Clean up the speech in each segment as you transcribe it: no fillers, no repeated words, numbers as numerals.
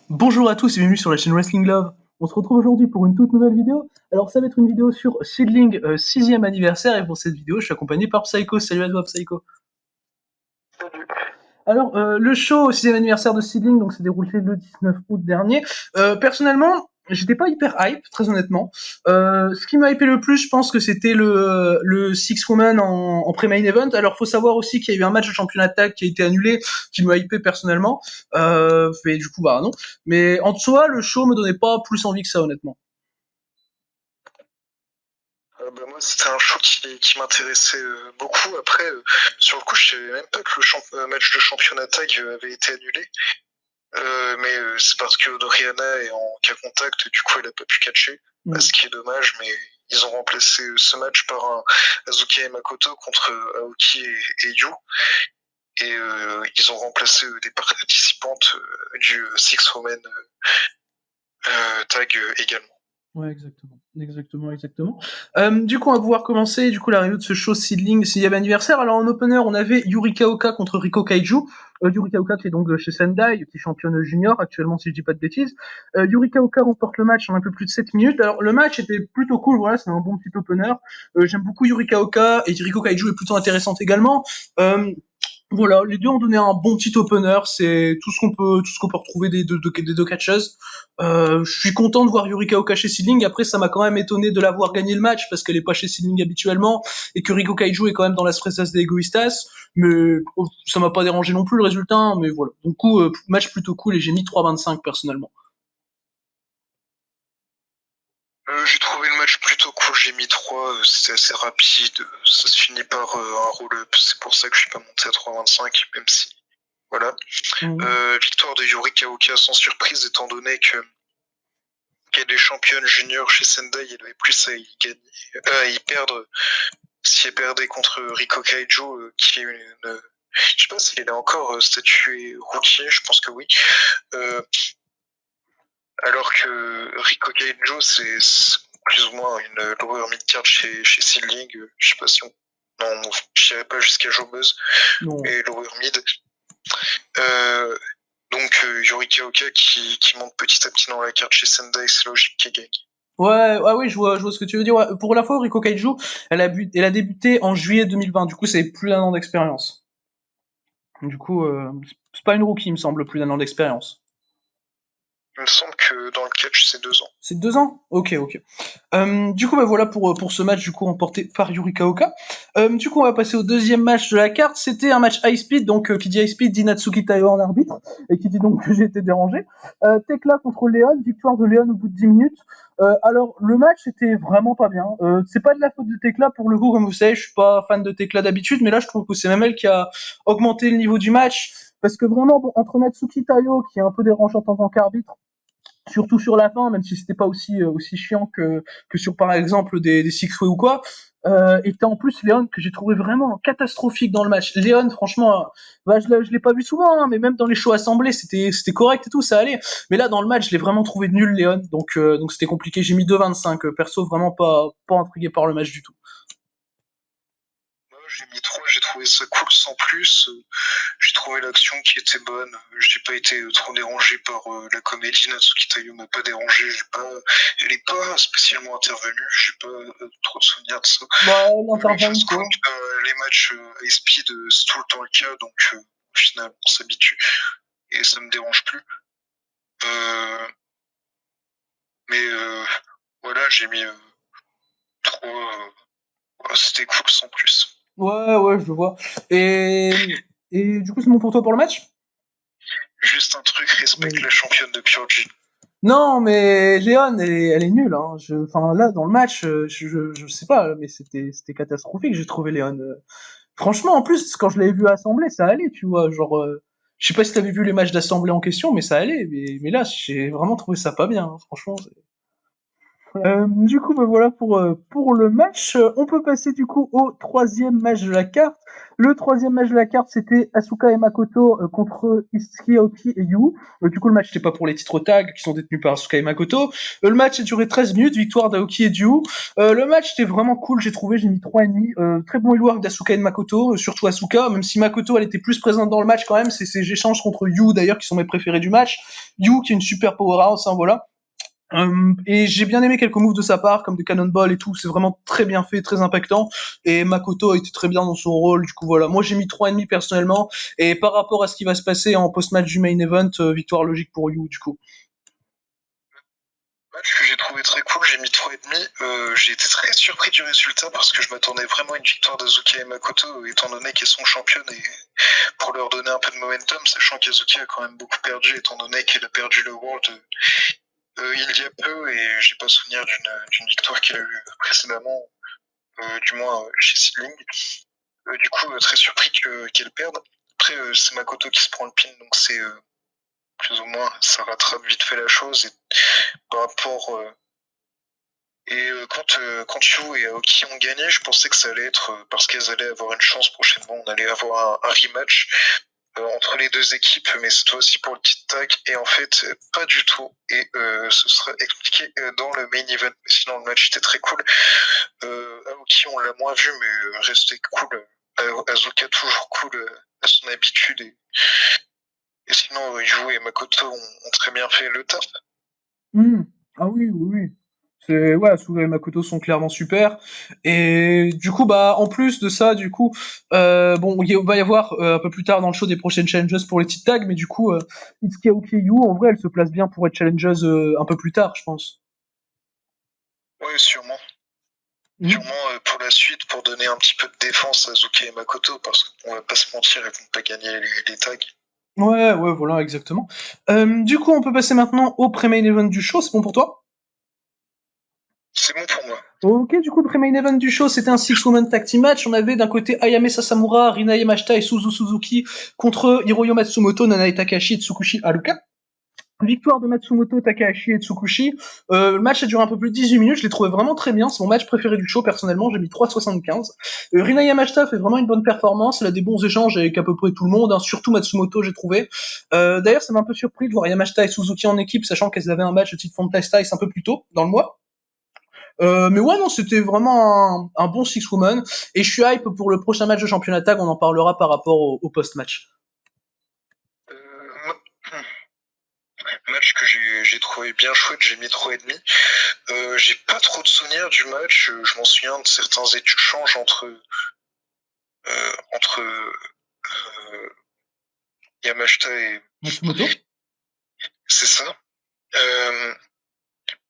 Bonjour à tous et bienvenue sur la chaîne Wrestling Love. On se retrouve aujourd'hui pour une toute nouvelle vidéo. Alors ça va être une vidéo sur Seedling 6ème anniversaire et pour cette vidéo je suis accompagné par Psycho. Salut à toi Psycho. Alors le show au 6ème anniversaire de Seedling donc s'est déroulé le 19 août dernier. Personnellement j'étais pas hyper hype très honnêtement. Ce qui m'a hypé le plus je pense que c'était le Six Woman en pré-main event. Alors faut savoir aussi qu'il y a eu un match de championnat tag qui a été annulé qui m'a hypé personnellement. Et du coup bah non. Mais en soi le show me donnait pas plus envie que ça honnêtement. Moi, c'était un show qui m'intéressait beaucoup. Après, sur le coup, je savais même pas que le match de championnat tag avait été annulé. Mais c'est parce que Rihanna est en cas contact, du coup, elle a pas pu catcher. Ce qui est dommage, mais ils ont remplacé ce match par un Azuki et Makoto contre Aoki et Yu. Et ils ont remplacé des participantes du Six Women tag également. Ouais, exactement. Du coup, on va pouvoir commencer la review de ce show Seedling 6ème anniversaire. Alors en opener, on avait Yurika Oka contre Riko Kaiju. Yurika Oka qui est donc chez Sendai, qui est championne junior actuellement si je dis pas de bêtises. Yurika Oka remporte le match en un peu plus de 7 minutes. Alors le match était plutôt cool, voilà, c'est un bon petit opener. J'aime beaucoup Yurika Oka et Riko Kaiju est plutôt intéressante également. Voilà, les deux ont donné un bon petit opener, c'est tout ce qu'on peut retrouver des deux catcheuses. Je suis content de voir Yurika Oka chez Seedling. Après, ça m'a quand même étonné de la voir gagner le match parce qu'elle est pas chez Seedling habituellement et que Riko Kaiju est quand même dans las Fresas de Egoistas. Mais ça m'a pas dérangé non plus le résultat. Hein, mais voilà, donc match plutôt cool et j'ai mis 3,25 personnellement. J'ai trouvé le match plutôt cool, j'ai mis 3, c'était assez rapide, ça se finit par un roll-up, c'est pour ça que je suis pas monté à 3,25, même si, voilà. Victoire de Yuri Kaoka sans surprise, étant donné qu'elle est championne junior chez Sendai, elle avait plus à y perdre si elle perdait contre Riko Kaiju, qui est je sais pas s'il est encore statué rookie, je pense que oui. Alors que Riko Kaiju, c'est plus ou moins une lower mid-card chez Seedling. Je sais pas si on. Non, je dirais pas jusqu'à Jobuzz, mais lower mid. Donc Yuri Kaoka qui monte petit à petit dans la carte chez Sendai, c'est logique qu'elle gagne. Ouais, ah oui, je vois ce que tu veux dire. Ouais. Pour la fois, Riko Kaiju, elle a débuté en juillet 2020. Du coup, c'est plus d'un an d'expérience. Du coup, c'est pas une rookie, il me semble, plus d'un an d'expérience. Il me semble que dans le catch, c'est 2 ans. C'est 2 ans. Ok. Du coup, bah voilà pour ce match du coup remporté par Yurika Oka. Du coup, on va passer au deuxième match de la carte. C'était un match high speed, donc qui dit high speed dit Natsuki Taiyo en arbitre et qui dit donc que j'ai été dérangé. Tekla contre Léon, victoire de Léon au bout de 10 minutes. Alors le match était vraiment pas bien. C'est pas de la faute de Tekla pour le coup, comme vous savez, je suis pas fan de Tekla d'habitude, mais là je trouve que c'est même elle qui a augmenté le niveau du match. Parce que vraiment, bon, entre Natsuki Taiyo, qui est un peu dérangeante en tant qu'arbitre, surtout sur la fin, même si c'était pas aussi chiant que sur par exemple des Six Way ou quoi. Et t'as en plus Léon que j'ai trouvé vraiment catastrophique dans le match. Léon, franchement, bah, je l'ai pas vu souvent, hein, mais même dans les shows assemblés, c'était correct et tout, ça allait. Mais là, dans le match, je l'ai vraiment trouvé nul, Léon. Donc c'était compliqué. J'ai mis 2,25. Perso, vraiment pas intrigué par le match du tout. J'ai mis 3, j'ai trouvé ça cool sans plus. J'ai trouvé l'action qui était bonne. J'ai pas été trop dérangé par la comédie. Natsuki Taiyo m'a pas dérangé. Elle est pas spécialement intervenue. J'ai pas trop de souvenirs de ça. Bah, Les fast count, les matchs high speed, c'est tout le temps le cas. Donc au final, on s'habitue et ça me dérange plus. Mais voilà, j'ai mis 3. C'était cool sans plus. Ouais, je le vois. Et du coup, c'est bon pour toi pour le match? Juste un truc, respecte la championne de Purge. Non, mais Léon, elle est nulle. Hein. Enfin, là, dans le match, je sais pas, mais c'était catastrophique, j'ai trouvé Léon. Franchement, en plus, quand je l'avais vu à Assemblée, ça allait, tu vois. Genre, je sais pas si t'avais vu les matchs d'Assemblée en question, mais ça allait. Mais là, j'ai vraiment trouvé ça pas bien, hein, franchement. Du coup, voilà pour le match. On peut passer du coup au troisième match de la carte. Le troisième match de la carte, c'était Asuka et Makoto contre Itsuki Aoki et Yu. Du coup, le match n'était pas pour les titres tag qui sont détenus par Asuka et Makoto. Le match a duré 13 minutes, victoire d'Aoki et Yu. Le match était vraiment cool, j'ai trouvé, j'ai mis 3,5. Très bon work d'Asuka et de Makoto, surtout Asuka, même si Makoto elle était plus présente dans le match quand même. C'est ces échanges contre Yu d'ailleurs qui sont mes préférés du match. Yu qui est une super powerhouse, hein, voilà. Et j'ai bien aimé quelques moves de sa part, comme des cannonballs et tout, c'est vraiment très bien fait, très impactant, et Makoto a été très bien dans son rôle, du coup voilà, moi j'ai mis 3,5 personnellement, et par rapport à ce qui va se passer en post-match du main event, victoire logique pour Yu, du coup. Match que j'ai trouvé très cool, j'ai mis 3,5. J'ai été très surpris du résultat parce que je m'attendais vraiment à une victoire d'Azuki et Makoto, étant donné qu'elles sont championnes et pour leur donner un peu de momentum, sachant qu'Azuki a quand même beaucoup perdu, étant donné qu'elle a perdu le World il y a peu et j'ai pas souvenir d'une victoire qu'elle a eue précédemment, du moins chez Sidling. Du coup, très surpris qu'elle perde. Après, c'est Makoto qui se prend le pin, donc c'est plus ou moins, ça rattrape vite fait la chose. Et par rapport quand Yu et Aoki ont gagné, je pensais que ça allait être parce qu'elles allaient avoir une chance prochainement. On allait avoir un rematch entre les deux équipes, mais cette fois-ci pour le titre tag. Et en fait, pas du tout. Et ce sera expliqué dans le main event. Mais sinon, le match était très cool. Aoki, on l'a moins vu, mais restait cool. Azuka, toujours cool à son habitude. Et sinon, Yu et Makoto ont très bien fait le taf. Ah oui, oui, oui. C'est ouais, Asuka et Makoto sont clairement super. Et du coup, bah en plus de ça, du coup, bon, il va y avoir un peu plus tard dans le show des prochaines challenges pour les titres tags, mais du coup, Itsuki Aoki et Yu, en vrai, elle se place bien pour être challenges un peu plus tard, je pense. Oui, sûrement. Mhm. Sûrement pour la suite, pour donner un petit peu de défense à Zuki et Makoto, parce qu'on va pas se mentir, ils vont pas gagner les tags. Ouais, ouais, voilà, exactement. Du coup, on peut passer maintenant au pré-main event du show, c'est bon pour toi? C'est bon pour moi. Ok, du coup, le pré-main event du show, c'était un six-woman tag team match. On avait d'un côté Ayame Sasamura, Rina Yamashita et Suzu Suzuki contre Hiroyo Matsumoto, Nanae Takahashi et Tsukushi Haruka. Victoire de Matsumoto, Takahashi et Tsukushi. Le match a duré un peu plus de 18 minutes, je l'ai trouvé vraiment très bien. C'est mon match préféré du show, personnellement, j'ai mis 3,75. Rina Yamashita fait vraiment une bonne performance, elle a des bons échanges avec à peu près tout le monde, hein, surtout Matsumoto, j'ai trouvé. D'ailleurs, ça m'a un peu surpris de voir Yamashita et Suzuki en équipe, sachant qu'elles avaient un match de titre Fantasy un peu plus tôt dans le mois. Mais ouais, non, c'était vraiment un bon six-woman. Et je suis hype pour le prochain match de championnat tag, on en parlera par rapport au post-match. Euh, match que j'ai trouvé bien chouette, j'ai mis 3,5. J'ai pas trop de souvenirs du match, je m'en souviens de certains échanges entre Yamashita et... Matsumoto? C'est ça.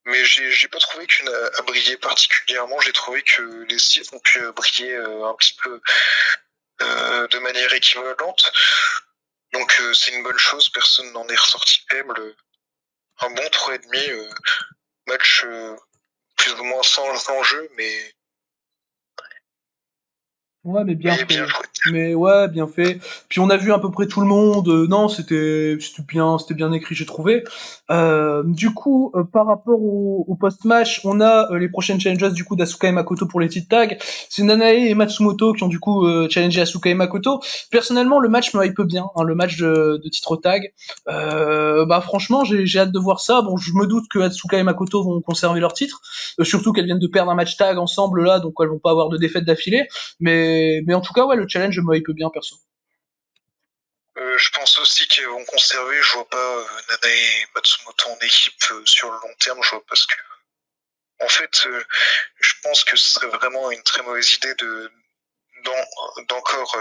Mais j'ai pas trouvé qu'une a brillé particulièrement. J'ai trouvé que les Sith ont pu briller un petit peu de manière équivalente. Donc c'est une bonne chose. Personne n'en est ressorti faible. Un bon 3,5. Match plus ou moins sans enjeu, Ouais, mais bien mais bien fait. joué. Mais ouais, bien fait. Puis on a vu à peu près tout le monde. Non, c'était bien écrit, j'ai trouvé. Du coup, par rapport au post-match, on a les prochaines challenges du coup d'Asuka et Makoto pour les titres tags. C'est Nanae et Matsumoto qui ont du coup challengé Asuka et Makoto. Personnellement, le match me hype bien, hein, le match de titre tag. Bah franchement, j'ai hâte de voir ça. Bon, je me doute que Asuka et Makoto vont conserver leur titre, surtout qu'elles viennent de perdre un match tag ensemble là, donc elles vont pas avoir de défaite d'affilée. Mais en tout cas, ouais, le challenge me hype bien, perso. Je pense aussi qu'ils vont conserver. Je vois pas Nanae et Matsumoto en équipe sur le long terme. Je vois pas ce que. En fait, je pense que ce serait vraiment une très mauvaise idée d'encore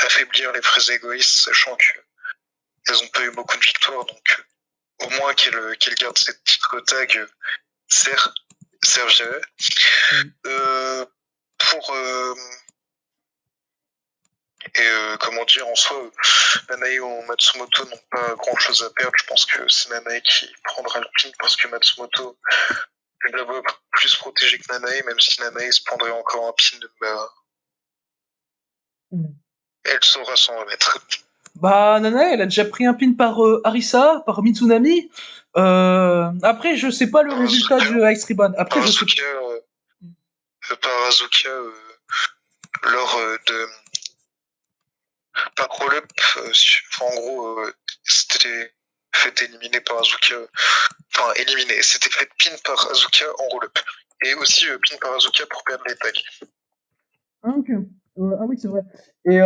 affaiblir les vrais égoïstes, sachant qu'elles ont pas eu beaucoup de victoires. Donc, au moins qu'elles gardent cette titre tag servirait. Euh, pour comment dire, en soi, Nanae ou Matsumoto n'ont pas grand chose à perdre. Je pense que c'est Nanae qui prendra le pin parce que Matsumoto est d'abord plus protégé que Nanae, même si Nanae se prendrait encore un pin, bah, Mm. elle saura s'en remettre. Bah, Nana, elle a déjà pris un pin par Arisa, par Mizunami. Après, je sais pas le Par résultat Azuka, du Ice Ribbon. Après, par je sais. Azuka, par Azuka lors de par roll-up. En gros, c'était fait éliminer par Azuka. Enfin, éliminé. C'était fait pin par Azuka en roll-up. Et aussi pin par Azuka pour perdre les tags. Ah, ok. Ah oui, c'est vrai. Et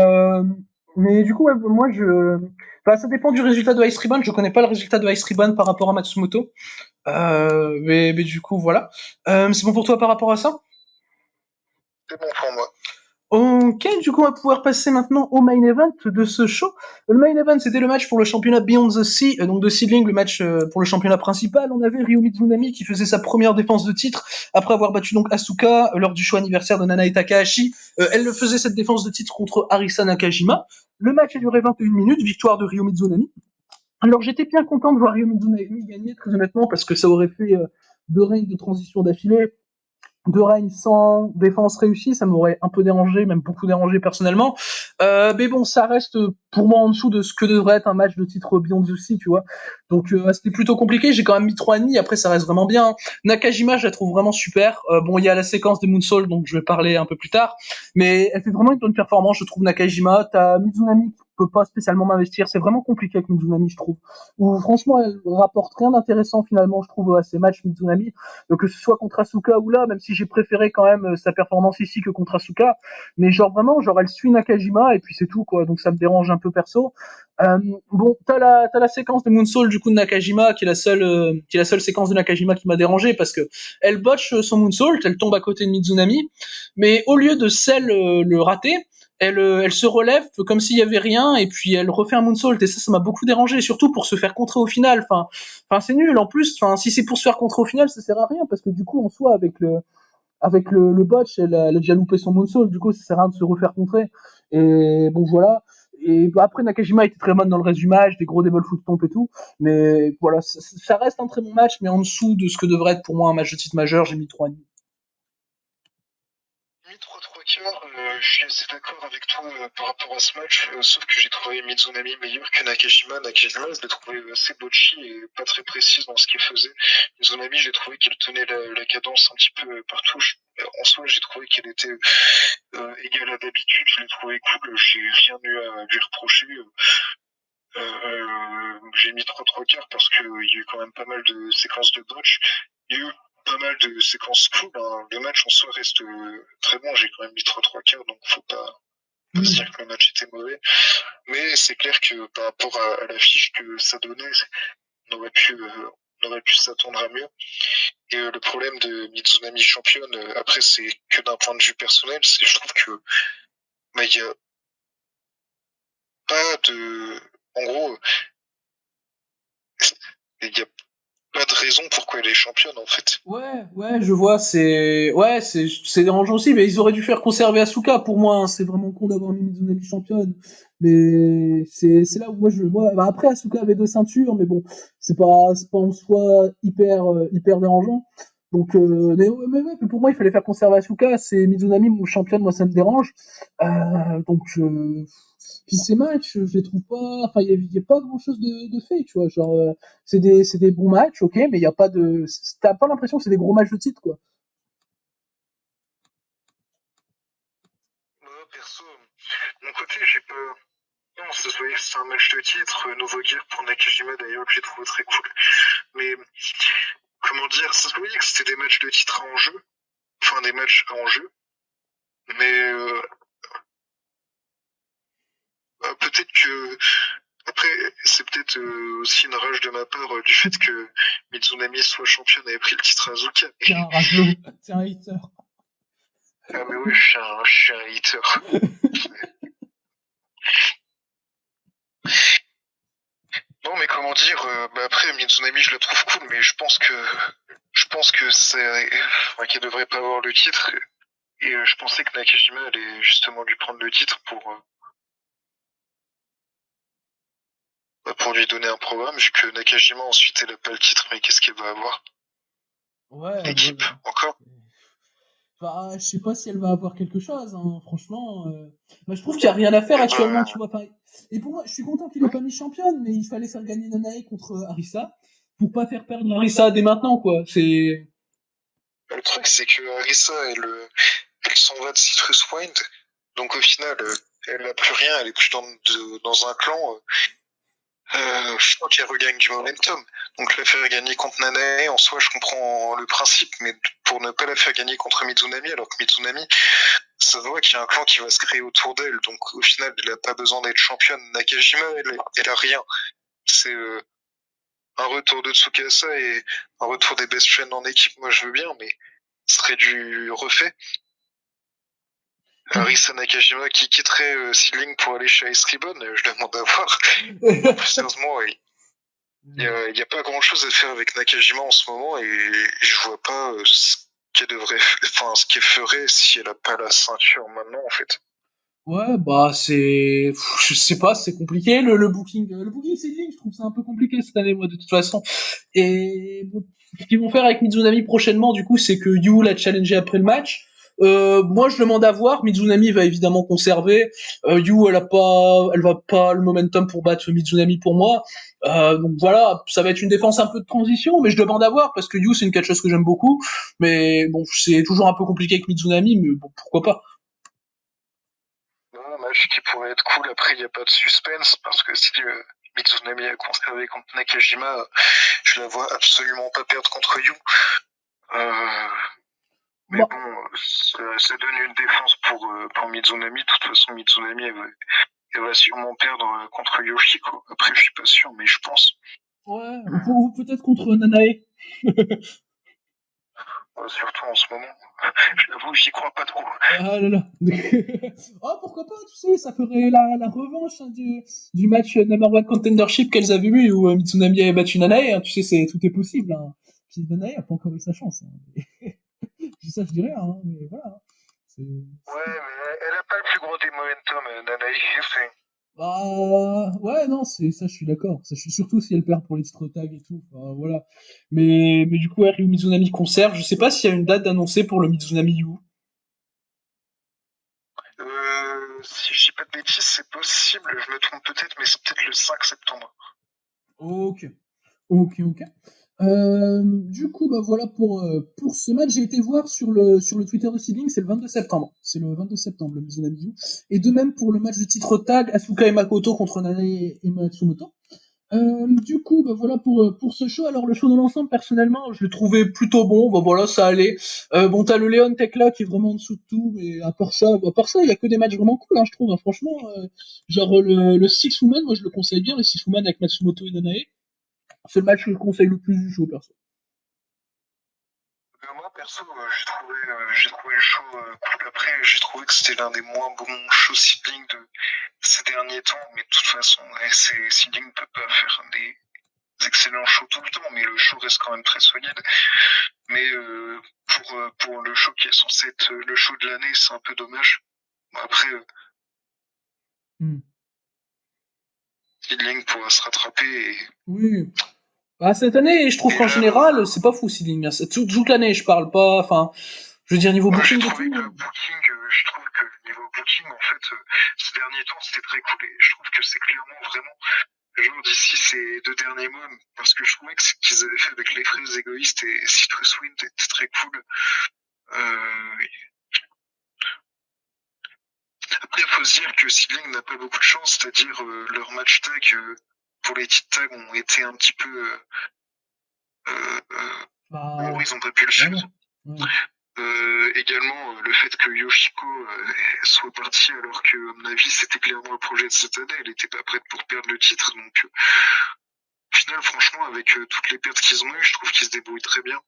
mais du coup, ouais, moi, enfin, ça dépend du résultat de Ice Ribbon. Je connais pas le résultat de Ice Ribbon par rapport à Matsumoto. Mais du coup, voilà. C'est bon pour toi par rapport à ça? C'est bon pour moi. Ok, du coup, on va pouvoir passer maintenant au main event de ce show. Le main event, c'était le match pour le championnat Beyond the Sea, donc de Seedling, le match pour le championnat principal. On avait Ryo Mizunami qui faisait sa première défense de titre après avoir battu donc Asuka lors du show anniversaire de Nanae Takahashi. Elle le faisait cette défense de titre contre Arisa Nakajima. Le match a duré 21 minutes, victoire de Ryo Mizunami. Alors j'étais bien content de voir Ryo Mizunami gagner, très honnêtement, parce que ça aurait fait deux règnes de transition d'affilée de règne sans défense réussie, ça m'aurait un peu dérangé, même beaucoup dérangé personnellement. Mais bon, ça reste pour moi en dessous de ce que devrait être un match de titre Beyond the Sea, tu vois. Donc c'était plutôt compliqué, j'ai quand même mis 3,5, après ça reste vraiment bien. Nakajima, je la trouve vraiment super. Bon, il y a la séquence des Moonsault, donc je vais parler un peu plus tard. Mais elle fait vraiment une bonne performance, je trouve, Nakajima. T'as Mizunami qui peut pas spécialement m'investir, c'est vraiment compliqué avec Mizunami, je trouve. Ou franchement, elle rapporte rien d'intéressant finalement, je trouve, à ces matchs Mizunami. Donc que ce soit contre Asuka ou là, même si j'ai préféré quand même sa performance ici que contre Asuka, mais genre vraiment, genre elle suit Nakajima et puis c'est tout quoi, donc ça me dérange un peu perso. Bon, t'as la séquence de Moonsault du coup de Nakajima qui est la seule séquence de Nakajima qui m'a dérangé parce que elle botche son Moonsault, elle tombe à côté de Mizunami, mais au lieu de celle le rater, elle se relève comme s'il y avait rien et puis elle refait un moonsault et ça m'a beaucoup dérangé surtout pour se faire contrer au final. Enfin c'est nul en plus. Enfin si c'est pour se faire contrer au final ça sert à rien parce que du coup en soi avec le botch elle a déjà loupé son moonsault du coup ça sert à rien de se refaire contrer. Et bon voilà. Et après Nakajima était très bonne dans le reste du match, des gros double foot stomp et tout. Mais voilà ça reste un très bon match mais en dessous de ce que devrait être pour moi un match de titre majeur j'ai mis 3,5. Mis 3 quarts, je suis assez d'accord avec toi par rapport à ce match, sauf que j'ai trouvé Mizunami meilleur que Nakajima. Nakajima, je l'ai trouvé assez botchy et pas très précise dans ce qu'il faisait. Mizunami, j'ai trouvé qu'elle tenait la cadence un petit peu partout. En soi, j'ai trouvé qu'elle était égale à d'habitude. Je l'ai trouvé cool. J'ai rien eu à lui reprocher. J'ai mis 3 quarts parce qu'il y a eu quand même pas mal de séquences de botch. Il y a eu pas mal de séquences cool. Hein. Le match en soi reste très bon. J'ai quand même mis 3 quarts, donc faut pas se dire que le match était mauvais. Mais c'est clair que par rapport à l'affiche que ça donnait, on aurait pu s'attendre à mieux. Et le problème de Mizunami championne, après, c'est que d'un point de vue personnel, c'est je trouve que bah, il y a pas de. En gros, il y a pas de raison pourquoi elle est championne en fait. Ouais, je vois, c'est dérangeant aussi, mais ils auraient dû faire conserver Asuka pour moi, hein. C'est vraiment con d'avoir mis Mizunami championne, mais c'est là où bah après Asuka avait deux ceintures, mais bon, c'est pas en soi hyper dérangeant. Donc mais pour moi il fallait faire conserver Asuka, c'est Mizunami mon championne, moi ça me dérange. Donc puis ces matchs, je les trouve pas, enfin il y a pas grand chose de fait, tu vois, genre c'est des bons matchs, ok, mais il y a pas de, t'as pas l'impression que c'est des gros matchs de titre, quoi. Moi, perso, de mon côté, j'ai pas. Non, ça se voyait que c'était un match de titre. Nouveau gear pour Nakajima d'ailleurs, que j'ai trouvé très cool. Mais comment dire, ça se voyait que c'était des matchs de titre à enjeu. Enfin, des matchs à enjeu. Mais peut-être que. Après, c'est peut-être aussi une rage de ma part du fait que Mizunami soit championne et ait pris le titre à Azuka. T'es un rageux, t'es un hater. Ah, mais oui, je suis un hater. Non, mais comment dire, après, Mizunami, je la trouve cool, mais je pense que c'est, enfin, qu'elle devrait pas avoir le titre. Et je pensais que Nakajima allait justement lui prendre le titre pour lui donner un programme, vu que Nakajima ensuite elle a pas le titre, mais qu'est-ce qu'elle va avoir? Ouais, L'équipe, encore? Enfin, je sais pas si elle va avoir quelque chose, hein, franchement. Je trouve qu'il y a rien à faire Et actuellement, tu vois. Pareil. Et pour moi, je suis content qu'il ait pas mis championne, mais il fallait faire gagner Nanae contre Arisa pour pas faire perdre Arisa dès maintenant, quoi. C'est. le truc, c'est que Arisa, elle s'en va de Citrus Wind, donc au final, elle n'a plus rien, elle est plus dans un clan. Je crois qu'elle regagne du momentum. Donc la faire gagner contre Nanae, en soi, je comprends le principe, mais pour ne pas la faire gagner contre Mizunami, alors que Mizunami, ça se voit qu'il y a un clan qui va se créer autour d'elle, donc au final, elle n'a pas besoin d'être championne. Nakajima, elle a rien. C'est un retour de Tsukasa et un retour des best friends en équipe, moi je veux bien, mais ce serait du refait. Arisa Nakajima qui quitterait Seedling pour aller chez Ice Ribbon, je demande à voir. Plus sérieusement, il n'y a pas grand chose à faire avec Nakajima en ce moment et je vois pas ce qu'elle ferait si elle a pas la ceinture maintenant en fait. Ouais, bah c'est, je sais pas, c'est compliqué le booking seedling, je trouve ça un peu compliqué cette année moi de toute façon. Et bon, ce qu'ils vont faire avec Mizunami prochainement, du coup, c'est que Yu l'a challengé après le match. Moi, je demande à voir. Mizunami va évidemment conserver. Yu, elle va pas le momentum pour battre Mizunami pour moi. Donc voilà, ça va être une défense un peu de transition, mais je demande à voir parce que Yu, c'est une catcheuse que j'aime beaucoup. Mais bon, c'est toujours un peu compliqué avec Mizunami, mais bon, pourquoi pas. Un match qui pourrait être cool. Après, il n'y a pas de suspense parce que si Mizunami a conservé contre Nakajima, je la vois absolument pas perdre contre Yu. Mais Bon, bon, ça donne une défense pour Mizunami. De toute façon, Mizunami, elle va sûrement perdre contre Yoshiko. Après, je suis pas sûr, mais je pense. ouais, ou peut-être contre Nanae. Surtout en ce moment. Je l'avoue, j'y crois pas trop. Ah là là. Oh, pourquoi pas, tu sais, ça ferait la revanche hein, du match Number One Contendership qu'elles avaient eu où Mitsunami avait battu Nanae. Hein, tu sais, tout est possible. Hein. Puis Nanae a pas encore eu sa chance. Hein. Puis ça, je dirais, hein, mais voilà. Hein. Ouais, mais elle a pas le plus gros des momentum, Nanaï. Bah, ouais, non, ça, je suis d'accord. Ça, je suis surtout si elle perd pour les titres tag et tout. Enfin, voilà. Mais du coup, Ryu Mizunami conserve. Je sais pas s'il y a une date annoncée pour le Mizunami U. Si je dis pas de bêtises, c'est possible, je me trompe peut-être, mais c'est peut-être le 5 septembre. Ok. Ok. Du coup, bah voilà pour ce match. J'ai été voir sur le Twitter de Seedling, c'est le 22 septembre. C'est le 22 septembre, le Mizunami U. Et de même pour le match de titre tag, Asuka et Makoto contre Nanae et Matsumoto. Du coup, bah voilà pour ce show. Alors le show dans l'ensemble, personnellement, je l'ai trouvé plutôt bon. Bah voilà, ça allait. Bon, t'as le Leon Tekla qui est vraiment en dessous de tout, mais il y a que des matchs vraiment cool, hein, je trouve. Hein, franchement, genre le Six Woman, moi je le conseille bien, le Six Woman avec Matsumoto et Nanae. C'est le match que je conseille le plus du show, perso. Moi, perso, j'ai trouvé le show cool. Après, j'ai trouvé que c'était l'un des moins bons shows sibling de ces derniers temps. Mais de toute façon, sibling ne peut pas faire des excellents shows tout le temps, mais le show reste quand même très solide. Mais pour le show qui est censé être le show de l'année, c'est un peu dommage. Après, Sibling pourra se rattraper Oui. Bah, cette année, je trouve et qu'en là, général, c'est pas fou, Seedling. Hein. C'est toute l'année, je parle pas. Enfin, je veux dire, niveau j'ai booking et trouvé tout. que le booking, je trouve que le niveau booking, en fait, ces derniers temps, c'était très cool. Et je trouve que c'est clairement vraiment, genre d'ici ces 2 derniers mois, parce que je trouvais que ce qu'ils avaient fait avec les fraises égoïstes et Citrus Wind était très cool. Euh, Après, il faut se dire que Sibling n'a pas beaucoup de chance, c'est-à-dire leurs match tag pour les titres tags ont été un petit peu Bah, ils ont pas pu le voilà. faire. Ouais. Également, le fait que Yoshiko soit partie alors que, à mon avis, c'était clairement le projet de cette année, elle n'était pas prête pour perdre le titre. Donc, au final, franchement, avec toutes les pertes qu'ils ont eues, je trouve qu'ils se débrouillent très bien.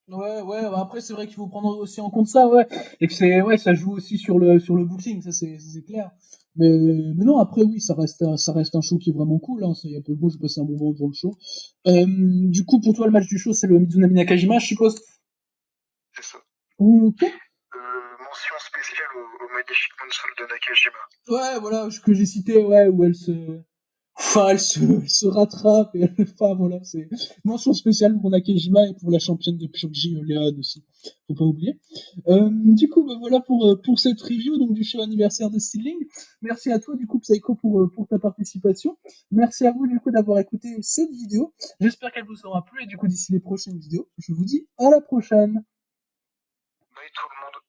Ouais, bah après c'est vrai qu'il faut prendre aussi en compte ça, ouais, et que ouais, ça joue aussi sur le booking, ça c'est clair. Mais non, après oui, ça reste un show qui est vraiment cool, hein, ça y a peu de beau, j'ai passé un bon moment devant le show. Du coup, pour toi, le match du show, c'est le Mizunami Nakajima, je suppose. C'est ça. Ok. Mention spéciale au Magnifique Moonsault de Nakajima. Ouais, voilà, que j'ai cité, ouais, où elle se, Enfin, elle se rattrape. Et, enfin, voilà, c'est mention spéciale pour Nakajima et pour la championne de Pyoji, Léon aussi. Faut pas oublier. Du coup, bah, voilà pour cette review donc, du show anniversaire de Stealing. Merci à toi, du coup, Psycho, pour ta participation. Merci à vous, du coup, d'avoir écouté cette vidéo. J'espère qu'elle vous aura plu. Et du coup, d'ici les prochaines vidéos, je vous dis à la prochaine. Bye tout le monde.